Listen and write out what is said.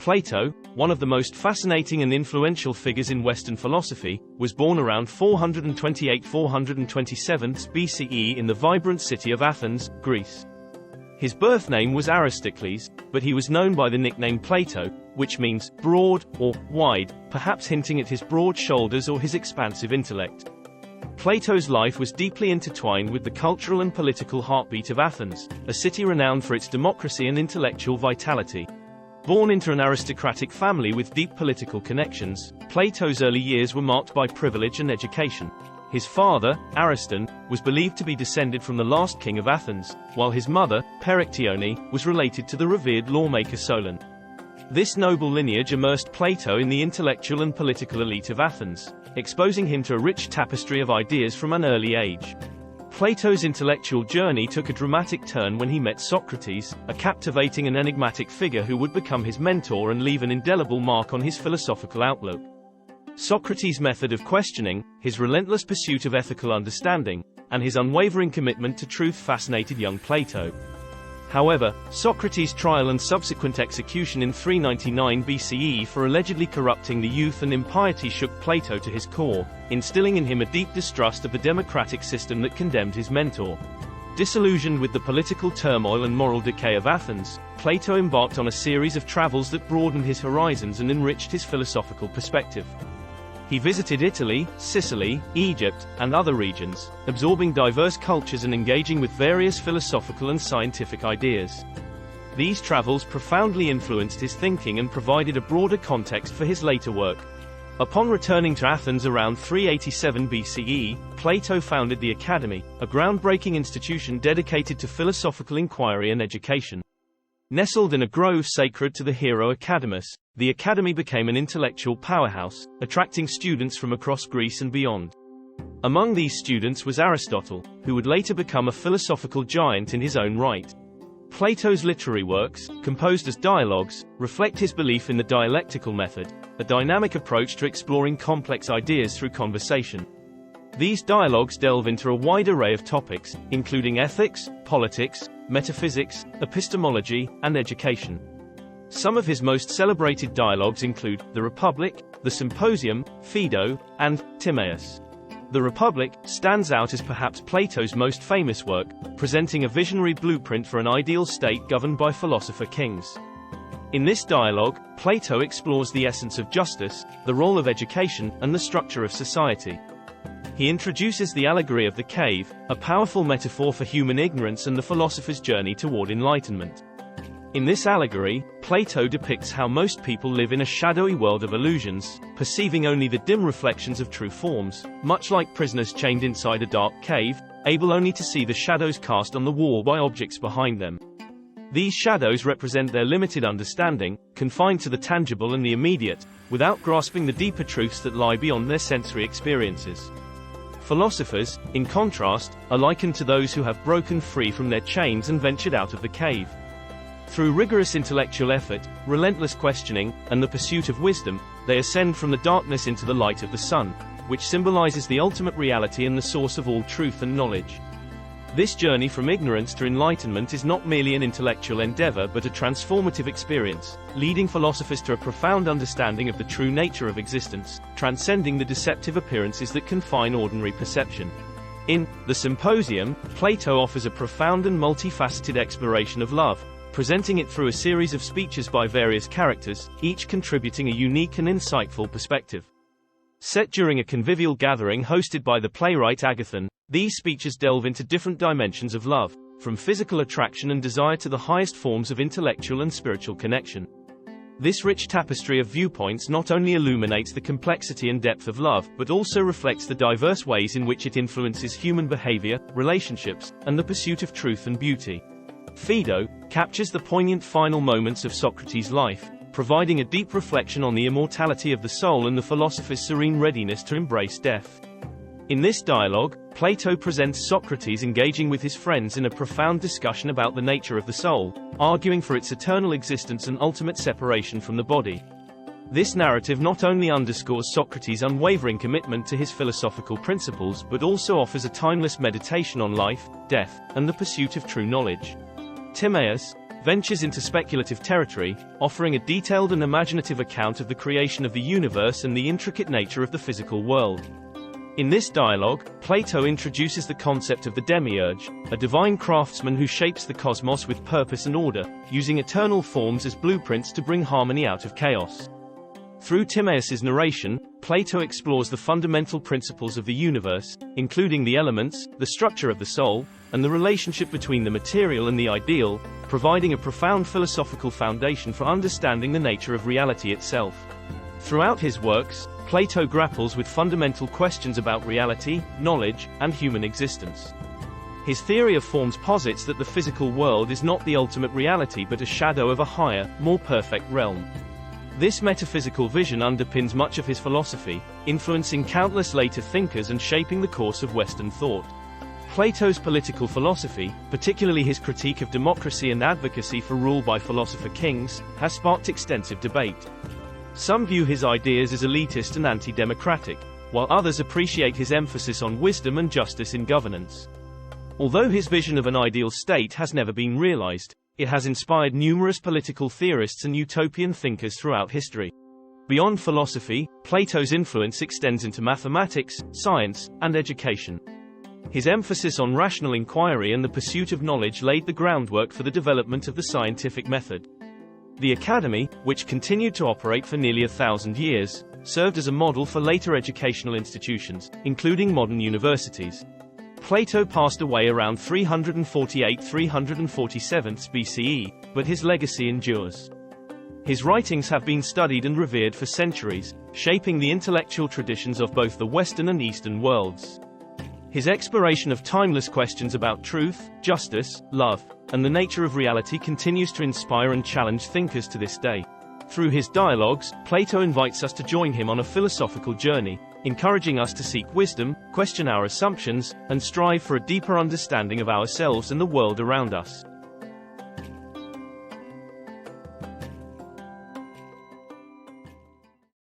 Plato, one of the most fascinating and influential figures in Western philosophy, was born around 428–427 BCE in the vibrant city of Athens, Greece. His birth name was Aristocles, but he was known by the nickname Plato, which means broad or wide, perhaps hinting at his broad shoulders or his expansive intellect. Plato's life was deeply intertwined with the cultural and political heartbeat of Athens, a city renowned for its democracy and intellectual vitality. Born into an aristocratic family with deep political connections, Plato's early years were marked by privilege and education. His father, Ariston, was believed to be descended from the last king of Athens, while his mother, Perictione, was related to the revered lawmaker Solon. This noble lineage immersed Plato in the intellectual and political elite of Athens, exposing him to a rich tapestry of ideas from an early age. Plato's intellectual journey took a dramatic turn when he met Socrates, a captivating and enigmatic figure who would become his mentor and leave an indelible mark on his philosophical outlook. Socrates' method of questioning, his relentless pursuit of ethical understanding, and his unwavering commitment to truth fascinated young Plato. However, Socrates' trial and subsequent execution in 399 BCE for allegedly corrupting the youth and impiety shook Plato to his core, instilling in him a deep distrust of the democratic system that condemned his mentor. Disillusioned with the political turmoil and moral decay of Athens, Plato embarked on a series of travels that broadened his horizons and enriched his philosophical perspective. He visited Italy, Sicily, Egypt, and other regions, absorbing diverse cultures and engaging with various philosophical and scientific ideas. These travels profoundly influenced his thinking and provided a broader context for his later work. Upon returning to Athens around 387 BCE, Plato founded the Academy, a groundbreaking institution dedicated to philosophical inquiry and education. Nestled in a grove sacred to the hero Academus, the Academy became an intellectual powerhouse, attracting students from across Greece and beyond. Among these students was Aristotle, who would later become a philosophical giant in his own right. Plato's literary works, composed as dialogues, reflect his belief in the dialectical method, a dynamic approach to exploring complex ideas through conversation. These dialogues delve into a wide array of topics, including ethics, politics, metaphysics, epistemology, and education. Some of his most celebrated dialogues include The Republic, the Symposium, Phaedo, and Timaeus. The Republic stands out as perhaps Plato's most famous work, presenting a visionary blueprint for an ideal state governed by philosopher-kings. In this dialogue, Plato explores the essence of justice, the role of education, and the structure of society. He introduces the allegory of the cave, a powerful metaphor for human ignorance and the philosopher's journey toward enlightenment. In this allegory, Plato depicts how most people live in a shadowy world of illusions, perceiving only the dim reflections of true forms, much like prisoners chained inside a dark cave, able only to see the shadows cast on the wall by objects behind them. These shadows represent their limited understanding, confined to the tangible and the immediate, without grasping the deeper truths that lie beyond their sensory experiences. Philosophers, in contrast, are likened to those who have broken free from their chains and ventured out of the cave. Through rigorous intellectual effort, relentless questioning, and the pursuit of wisdom, they ascend from the darkness into the light of the sun, which symbolizes the ultimate reality and the source of all truth and knowledge. This journey from ignorance to enlightenment is not merely an intellectual endeavor but a transformative experience, leading philosophers to a profound understanding of the true nature of existence, transcending the deceptive appearances that confine ordinary perception. In The Symposium, Plato offers a profound and multifaceted exploration of love, presenting it through a series of speeches by various characters, each contributing a unique and insightful perspective. Set during a convivial gathering hosted by the playwright Agathon, these speeches delve into different dimensions of love, from physical attraction and desire to the highest forms of intellectual and spiritual connection. This rich tapestry of viewpoints not only illuminates the complexity and depth of love but also reflects the diverse ways in which it influences human behavior, relationships, and the pursuit of truth and beauty. Phaedo captures the poignant final moments of Socrates' life, providing a deep reflection on the immortality of the soul and the philosopher's serene readiness to embrace death. In this dialogue, Plato presents Socrates engaging with his friends in a profound discussion about the nature of the soul, arguing for its eternal existence and ultimate separation from the body. This narrative not only underscores Socrates' unwavering commitment to his philosophical principles but also offers a timeless meditation on life, death, and the pursuit of true knowledge. Timaeus ventures into speculative territory, offering a detailed and imaginative account of the creation of the universe and the intricate nature of the physical world. In this dialogue, Plato introduces the concept of the demiurge, a divine craftsman who shapes the cosmos with purpose and order, using eternal forms as blueprints to bring harmony out of chaos. Through Timaeus's narration, Plato explores the fundamental principles of the universe, including the elements, the structure of the soul, and the relationship between the material and the ideal, providing a profound philosophical foundation for understanding the nature of reality itself. Throughout his works, Plato grapples with fundamental questions about reality, knowledge, and human existence. His theory of forms posits that the physical world is not the ultimate reality but a shadow of a higher, more perfect realm. This metaphysical vision underpins much of his philosophy, influencing countless later thinkers and shaping the course of Western thought. Plato's political philosophy, particularly his critique of democracy and advocacy for rule by philosopher-kings, has sparked extensive debate. Some view his ideas as elitist and anti-democratic, while others appreciate his emphasis on wisdom and justice in governance. Although his vision of an ideal state has never been realized, it has inspired numerous political theorists and utopian thinkers throughout history. Beyond philosophy, Plato's influence extends into mathematics, science, and education. His emphasis on rational inquiry and the pursuit of knowledge laid the groundwork for the development of the scientific method. The Academy, which continued to operate for nearly 1,000 years, served as a model for later educational institutions, including modern universities. Plato passed away around 348–347 BCE, but his legacy endures. His writings have been studied and revered for centuries, shaping the intellectual traditions of both the Western and Eastern worlds. His exploration of timeless questions about truth, justice, love, and the nature of reality continues to inspire and challenge thinkers to this day. Through his dialogues, Plato invites us to join him on a philosophical journey, encouraging us to seek wisdom, question our assumptions, and strive for a deeper understanding of ourselves and the world around us.